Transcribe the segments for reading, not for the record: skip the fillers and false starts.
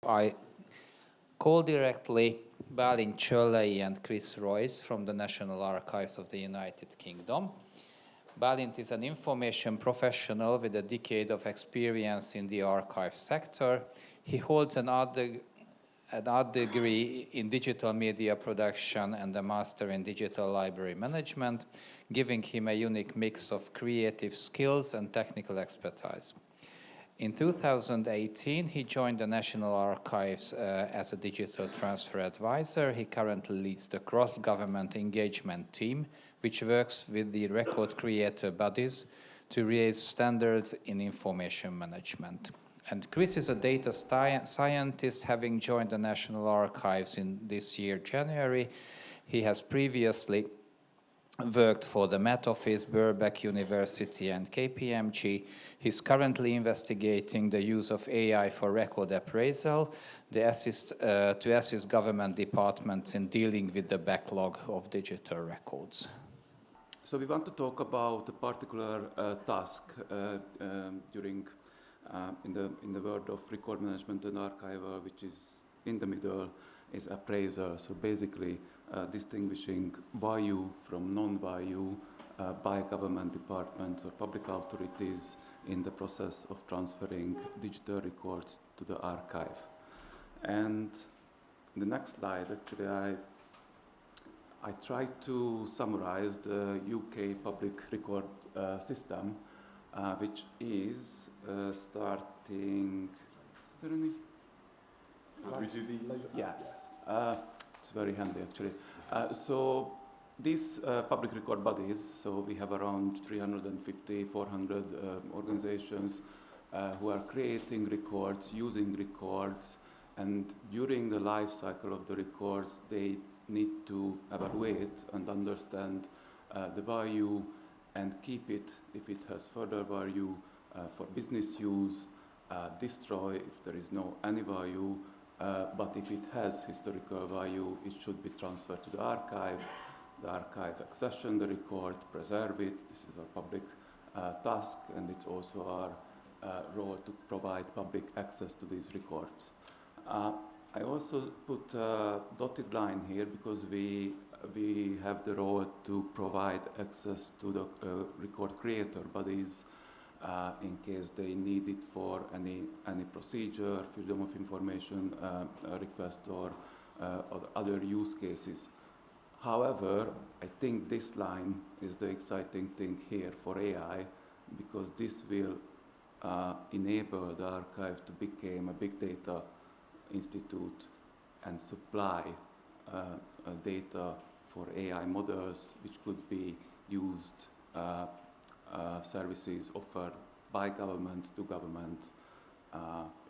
I call directly Balint, Csollei and Royds from the National Archives of the United Kingdom. Balint is an information professional with a decade of experience in the archive sector. He holds an art degree in digital media production and a master in digital library management, giving him a unique mix of creative skills and technical expertise. In 2018, he joined the National Archives as a digital transfer advisor. He currently leads the cross-government engagement team, which works with the record creator bodies to raise standards in information management. And Chris is a data scientist, having joined the National Archives in this year, January. He has previously worked for the Met Office, Birkbeck University and KPMG. He's currently investigating the use of AI for record appraisal to assist government departments in dealing with the backlog of digital records. So we want to talk about a particular task in the world of record management and archival, which is in the middle, is appraisal. So basically distinguishing value from non-value by government departments or public authorities in the process of transferring digital records to the archive. And in the next slide, actually, I tried to summarize the UK public record system, which is starting. Is there any? We do the laser? Yes, it's very handy actually. So these public record bodies, so we have around 350, 400 organizations who are creating records, using records, and during the life cycle of the records, they need to evaluate and understand the value and keep it if it has further value for business use, destroy if there is no any value, but if it has historical value, it should be transferred to the archive accession the record, preserve it. This is our public task, and it's also our role to provide public access to these records. I also put a dotted line here because we have the role to provide access to the record creator bodies in case they need it for any procedure, freedom of information request or other use cases. However, I think this line is the exciting thing here for AI because this will enable the archive to become a big data institute and supply data for AI models, which could be used services offered by government to government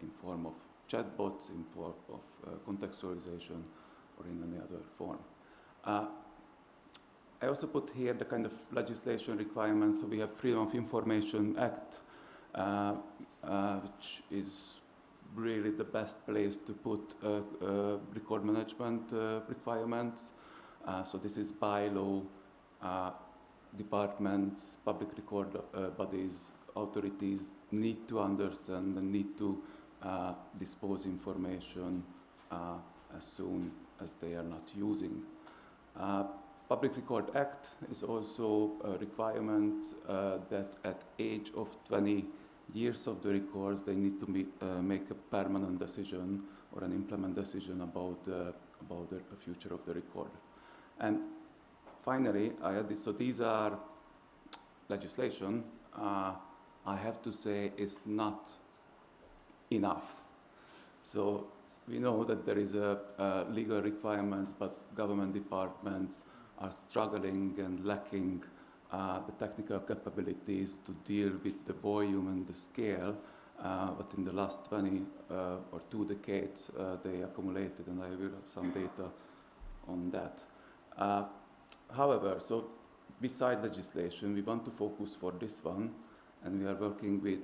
in form of chatbots, in form of contextualization, or in any other form. I also put here the kind of legislation requirements. So we have Freedom of Information Act, which is really the best place to put record management requirements. So this is by law. Departments, public record bodies, authorities need to understand and need to dispose information as soon as they are not using. Public Record Act is also a requirement that at age of 20 years of the records, they need to make a permanent decision or an implement decision about the future of the record. And finally, I added, so these are legislation, I have to say is not enough. So we know that there is a legal requirements, but government departments are struggling and lacking the technical capabilities to deal with the volume and the scale, but in the last 20 or 2 decades they accumulated, and I will have some data on that. However, so beside legislation, we want to focus for this one, and we are working with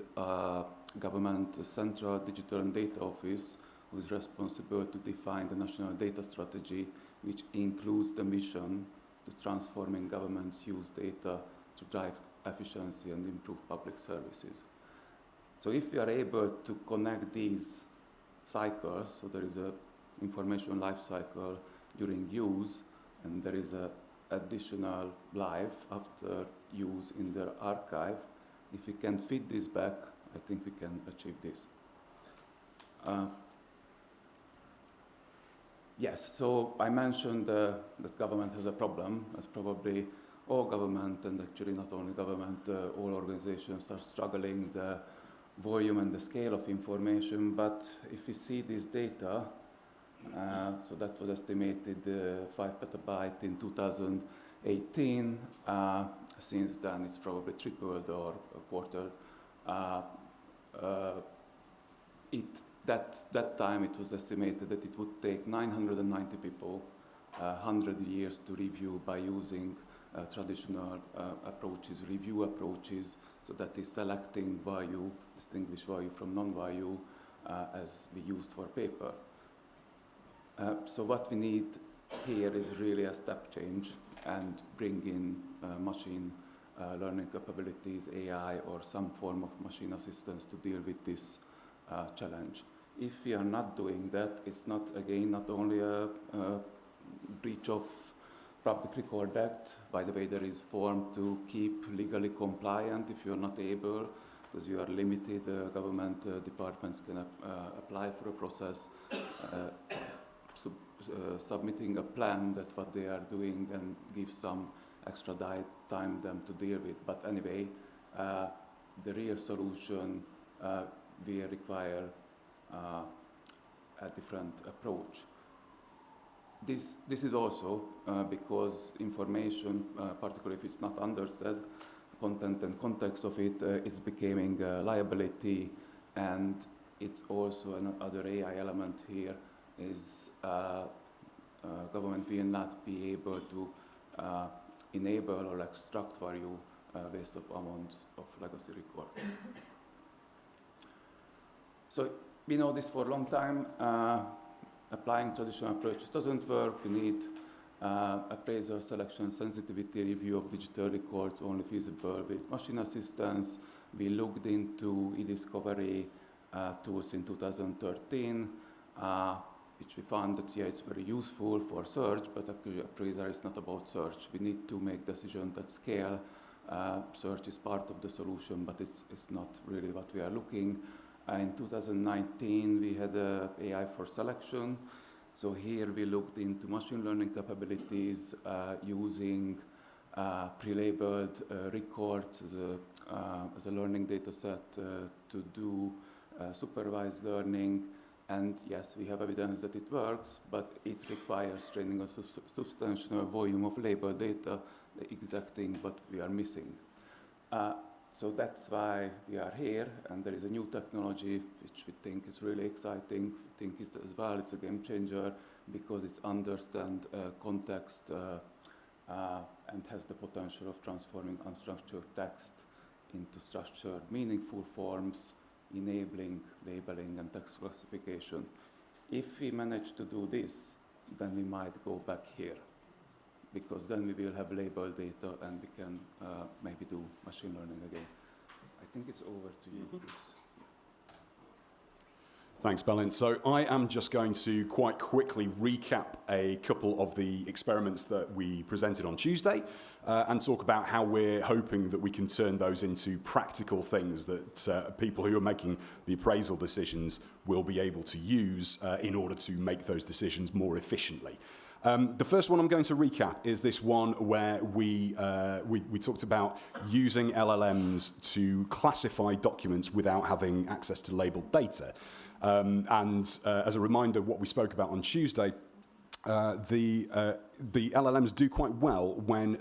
government central digital and data office, who is responsible to define the national data strategy, which includes the mission to transforming government's use data to drive efficiency and improve public services. So if we are able to connect these cycles. So there is a information life cycle during use, and there is a additional life after use in the archive. If we can feed this back, I think we can achieve this. Yes, so I mentioned that government has a problem, as probably all government, and actually not only government, all organizations are struggling the volume and the scale of information. But if you see this data, so that was estimated 5 petabyte in 2018. Since then, it's probably tripled or quartered. That time it was estimated that it would take 990 people 100 years to review by using traditional approaches, review approaches, so that is selecting value, distinguish value from non-value as we used for paper. So what we need here is really a step change and bring in machine learning capabilities, AI, or some form of machine assistance to deal with this challenge. If we are not doing that, it's not only a breach of Public Record Act. By the way, there is form to keep legally compliant if you are not able, because you are limited. Government departments can apply for a process, submitting a plan that what they are doing and give some extra time them to deal with. But anyway, the real solution will require a different approach. This is also because information, particularly if it's not understood, content and context of it, it's becoming a liability, and it's also another AI element here is government will not be able to enable or extract value based on amounts of legacy records. So we know this for a long time. Applying traditional approach doesn't work. We need appraisal, selection, sensitivity review of digital records only feasible with machine assistance. We looked into e-discovery tools in 2013, which we found that it's very useful for search, but actually appraisal is not about search. We need to make decisions at scale. Search is part of the solution, but it's not really what we are looking. In 2019, we had AI for selection. So here we looked into machine learning capabilities using pre-labeled records as a learning data set to do supervised learning. And yes, we have evidence that it works, but it requires training a substantial volume of labeled data, the exact thing what we are missing. So that's why we are here, and there is a new technology which we think is really exciting. We think it's as well, it's a game changer because it understands context and has the potential of transforming unstructured text into structured, meaningful forms, enabling labeling and text classification. If we manage to do this, then we might go back here, because then we will have labeled data and we can maybe do machine learning again. I think it's over to you, Chris. Thanks, Balint. So I am just going to quite quickly recap a couple of the experiments that we presented on Tuesday and talk about how we're hoping that we can turn those into practical things that people who are making the appraisal decisions will be able to use in order to make those decisions more efficiently. The first one I'm going to recap is this one where we talked about using LLMs to classify documents without having access to labeled data. As a reminder, what we spoke about on Tuesday, the LLMs do quite well when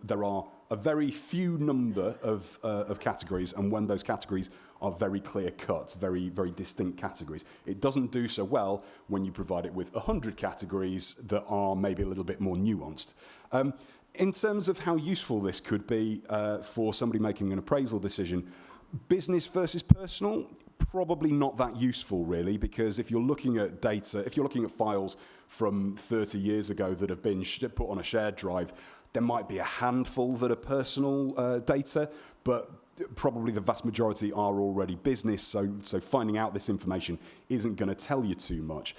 there are a very few number of categories, and when those categories are very clear-cut, very, very distinct categories. It doesn't do so well when you provide it with 100 categories that are maybe a little bit more nuanced. In terms of how useful this could be for somebody making an appraisal decision, business versus personal, probably not that useful really, because if you're looking at data, if you're looking at files from 30 years ago that have been put on a shared drive, there might be a handful that are personal data, but probably the vast majority are already business, so finding out this information isn't going to tell you too much.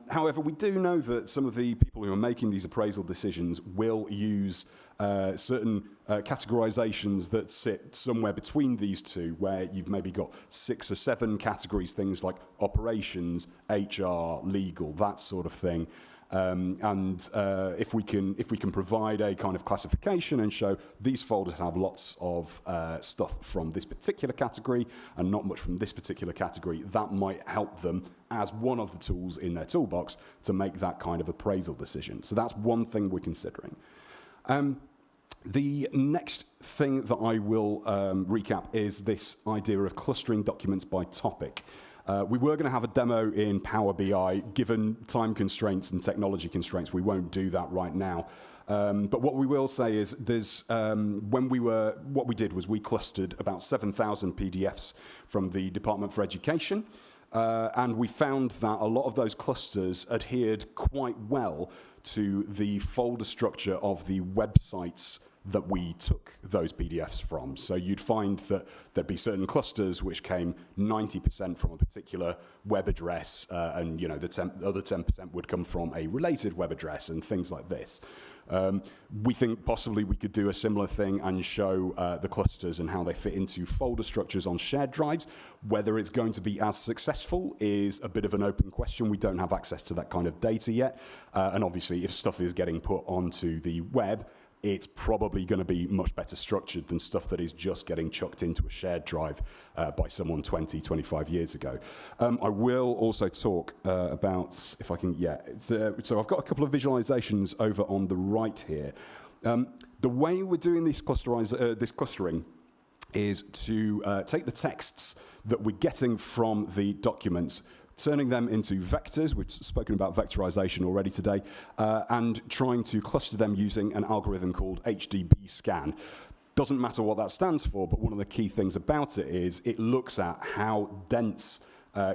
However, we do know that some of the people who are making these appraisal decisions will use certain categorizations that sit somewhere between these two, where you've maybe got 6 or 7 categories, things like operations, HR, legal, that sort of thing. If we can provide a kind of classification and show these folders have lots of stuff from this particular category and not much from this particular category, that might help them as one of the tools in their toolbox to make that kind of appraisal decision. So that's one thing we're considering. The next thing that I will recap is this idea of clustering documents by topic. We were going to have a demo in Power BI. Given time constraints and technology constraints, we won't do that right now. But what we will say is there's what we did was we clustered about 7,000 PDFs from the Department for Education, and we found that a lot of those clusters adhered quite well to the folder structure of the websites that we took those PDFs from. So you'd find that there'd be certain clusters which came 90% from a particular web address, and the other 10% would come from a related web address and things like this. We think possibly we could do a similar thing and show the clusters and how they fit into folder structures on shared drives. Whether it's going to be as successful is a bit of an open question. We don't have access to that kind of data yet. And obviously, if stuff is getting put onto the web, it's probably going to be much better structured than stuff that is just getting chucked into a shared drive by someone 20, 25 years ago. I will also talk about, if I can, so I've got a couple of visualizations over on the right here. The way we're doing this clustering is to take the texts that we're getting from the documents, turning them into vectors. We've spoken about vectorization already today, and trying to cluster them using an algorithm called HDB scan. Doesn't matter what that stands for, but one of the key things about it is it looks at how dense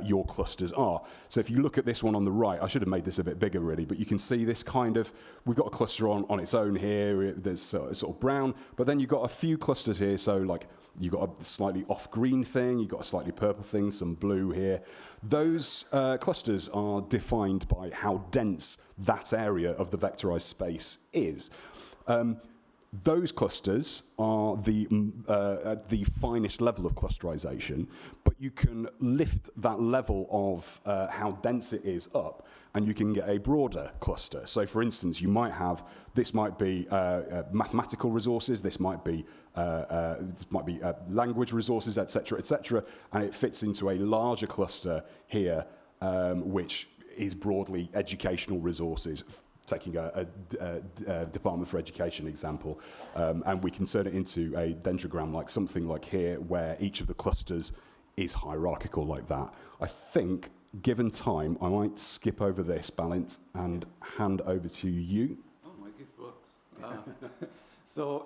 your clusters are. So if you look at this one on the right, I should have made this a bit bigger really, but you can see this kind of, we've got a cluster on its own here, there's sort of brown, but then you've got a few clusters here, so like you've got a slightly off-green thing, you've got a slightly purple thing, some blue here. Those clusters are defined by how dense that area of the vectorized space is. Those clusters are the finest level of clusterization, but you can lift that level of how dense it is up, and you can get a broader cluster. So, for instance, you might have, this might be mathematical resources, this might be language resources, etc., and it fits into a larger cluster here, which is broadly educational resources. Taking a Department for Education example, and we can turn it into a dendrogram, like something like here, where each of the clusters is hierarchical like that. I think, given time, I might skip over this, Balint, and hand over to you. Oh, my gift works. So,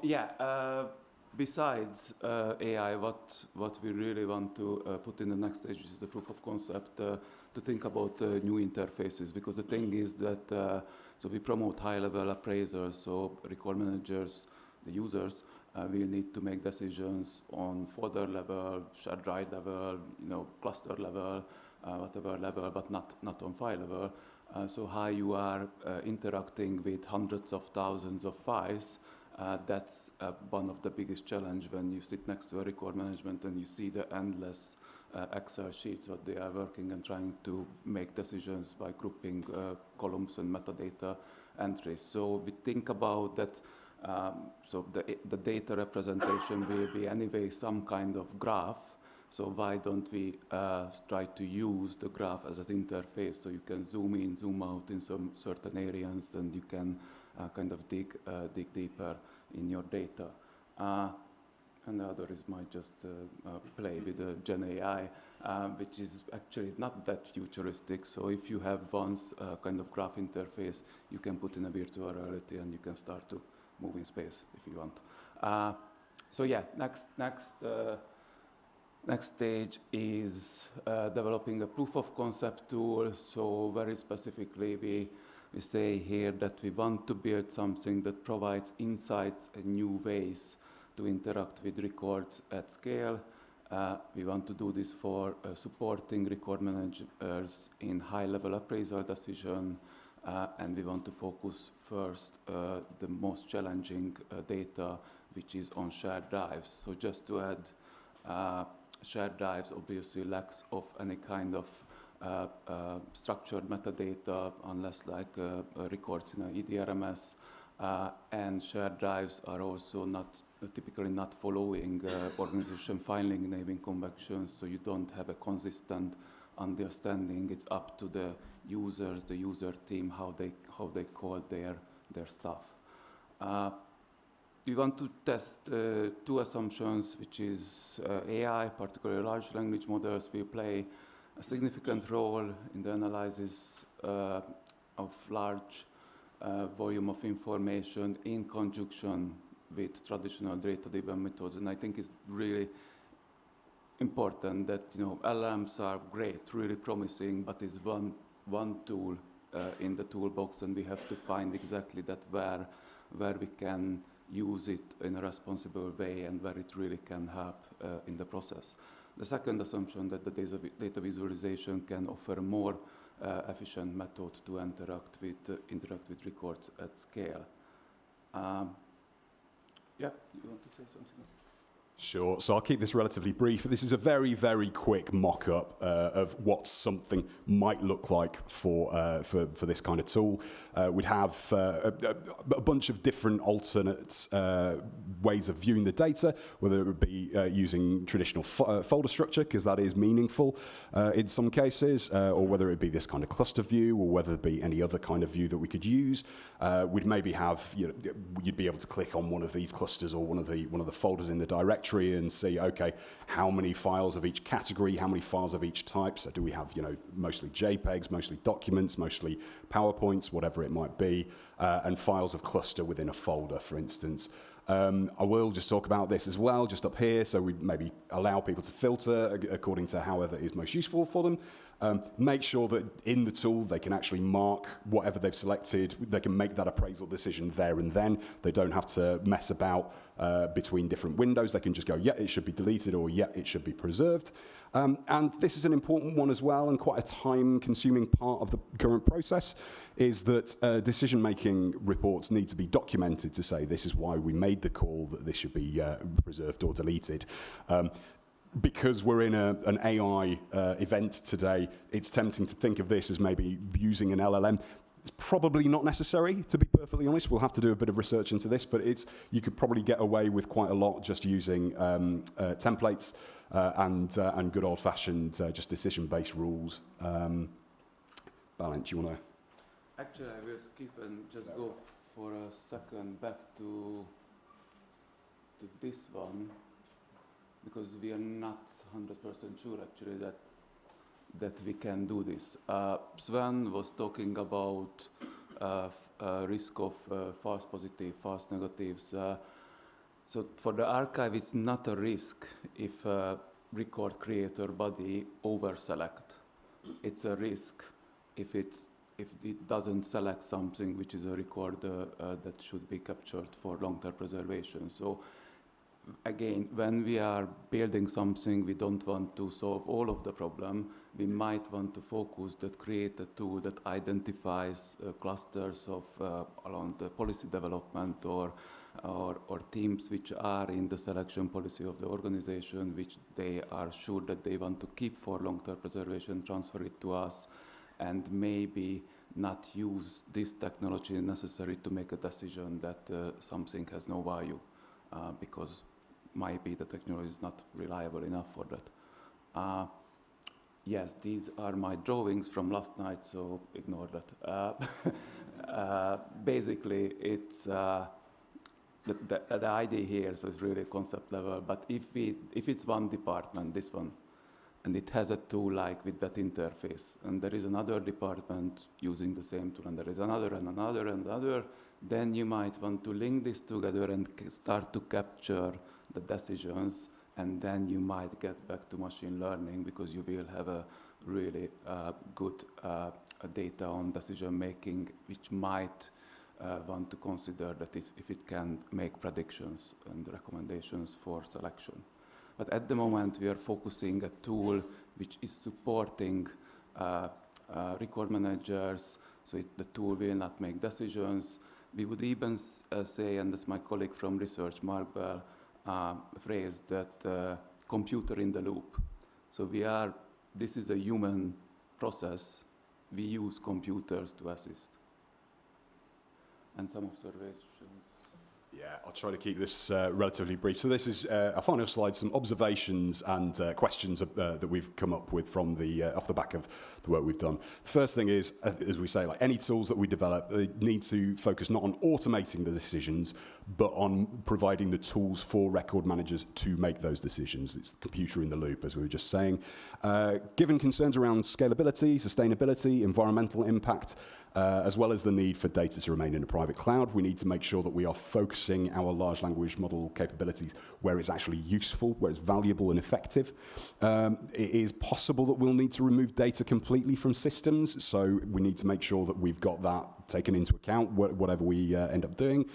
besides AI, what we really want to put in the next stage is the proof of concept, to think about new interfaces, because the thing is that so we promote high-level appraisers, so record managers, the users, will need to make decisions on folder level, shared drive level, cluster level, whatever level, but not on file level. So how you are interacting with hundreds of thousands of files, that's one of the biggest challenge when you sit next to a record management and you see the endless Excel sheets that they are working and trying to make decisions by grouping columns and metadata entries. So we think about that, so the data representation will be anyway some kind of graph. So why don't we try to use the graph as an interface, so you can zoom in, zoom out in some certain areas, and you can kind of dig deeper in your data. And the other is might just play with the Gen AI, which is actually not that futuristic. So if you have once kind of graph interface, you can put in a virtual reality and you can start to move in space if you want. So yeah, next stage is developing a proof of concept tool. So very specifically, we say here that we want to build something that provides insights and new ways to interact with records at scale. We want to do this for supporting record managers in high-level appraisal decision, and we want to focus first the most challenging data, which is on shared drives. So just to add, shared drives obviously lacks of any kind of structured metadata, unless like records in an EDRMS, and shared drives are also typically not following organization filing naming conventions, so you don't have a consistent understanding. It's up to the users, the user team, how they call their stuff. We want to test two assumptions, which is AI, particularly large language models, will play a significant role in the analysis of large volume of information in conjunction with traditional data-driven methods. And I think it's really important that, you know, LLMs are great, really promising, but it's one tool in the toolbox, and we have to find exactly that where we can use it in a responsible way and where it really can help in the process. The second assumption that the data visualization can offer a more efficient method to interact with records at scale. Yeah, you want to say something? Sure. So I'll keep this relatively brief. This is a very, very quick mock-up of what something might look like for this kind of tool. We'd have a bunch of different alternate ways of viewing the data, whether it would be using traditional folder structure, because that is meaningful in some cases, or whether it be this kind of cluster view, or whether it be any other kind of view that we could use. We'd maybe have, you know, you'd be able to click on one of these clusters or one of the folders in the directory and see, okay, how many files of each category, how many files of each type. So do we have, you know, mostly JPEGs, mostly documents, mostly PowerPoints, whatever it might be, and files of cluster within a folder, for instance. I will just talk about this as well, just up here, so we maybe allow people to filter according to however is most useful for them. Make sure that in the tool they can actually mark whatever they've selected. They can make that appraisal decision there and then. They don't have to mess about between different windows. They can just go, yeah, it should be deleted, or yeah, it should be preserved. And this is an important one as well, and quite a time-consuming part of the current process, is that decision-making reports need to be documented to say this is why we made the call that this should be preserved or deleted. Because we're in an AI event today, it's tempting to think of this as maybe using an LLM. It's probably not necessary, to be perfectly honest. We'll have to do a bit of research into this, but you could probably get away with quite a lot just using templates and good old-fashioned just decision-based rules. Balint, do you want to? Actually, I will skip and just go for a second back to this one, because we are not 100% sure actually that we can do this. Sven was talking about risk of false positive, false negatives. So for the archive, it's not a risk if a record creator body over-select. It's a risk if it doesn't select something which is a record that should be captured for long-term preservation. So again, when we are building something, we don't want to solve all of the problem. We might want to focus that create a tool that identifies clusters of along the policy development or teams which are in the selection policy of the organization, which they are sure that they want to keep for long-term preservation, transfer it to us, and maybe not use this technology necessary to make a decision that something has no value, because might be the technology is not reliable enough for that. Yes, these are my drawings from last night, so ignore that. Basically, it's the idea here, so it's really concept level, but if it's one department, this one, and it has a tool like with that interface, and there is another department using the same tool, and there is another and another and another, then you might want to link this together and start to capture the decisions, and then you might get back to machine learning, because you will have a really good data on decision making, which might want to consider that if it can make predictions and recommendations for selection. But at the moment, we are focusing a tool which is supporting record managers, so the tool will not make decisions. We would even say, and that's my colleague from research, Mark Bell, phrased that computer in the loop. So this is a human process. We use computers to assist. And some observations. Yeah, I'll try to keep this relatively brief. So this is a final slide, some observations and questions that we've come up with from off the back of the work we've done. The first thing is, as we say, like any tools that we develop, they need to focus not on automating the decisions, but on providing the tools for record managers to make those decisions. It's the computer in the loop, as we were just saying. Given concerns around scalability, sustainability, environmental impact, as well as the need for data to remain in a private cloud, we need to make sure that we are focusing our large language model capabilities where it's actually useful, where it's valuable and effective. It is possible that we'll need to remove data completely from systems, so we need to make sure that we've got that taken into account, whatever we end up doing.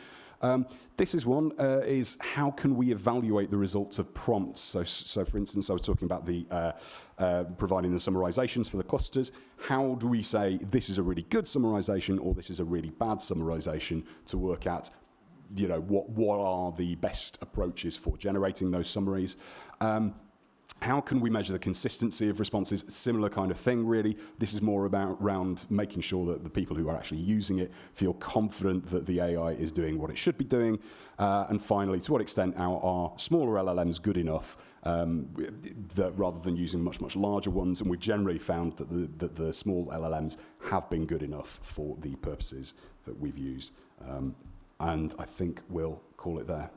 This is one, is how can we evaluate the results of prompts? So for instance, I was talking about the providing the summarizations for the clusters. How do we say this is a really good summarization or this is a really bad summarization to work at, you know, what are the best approaches for generating those summaries? How can we measure the consistency of responses? Similar kind of thing, really. This is more around making sure that the people who are actually using it feel confident that the AI is doing what it should be doing. And finally, to what extent are smaller LLMs good enough that rather than using much larger ones? And we've generally found that the small LLMs have been good enough for the purposes that we've used. And I think we'll call it there.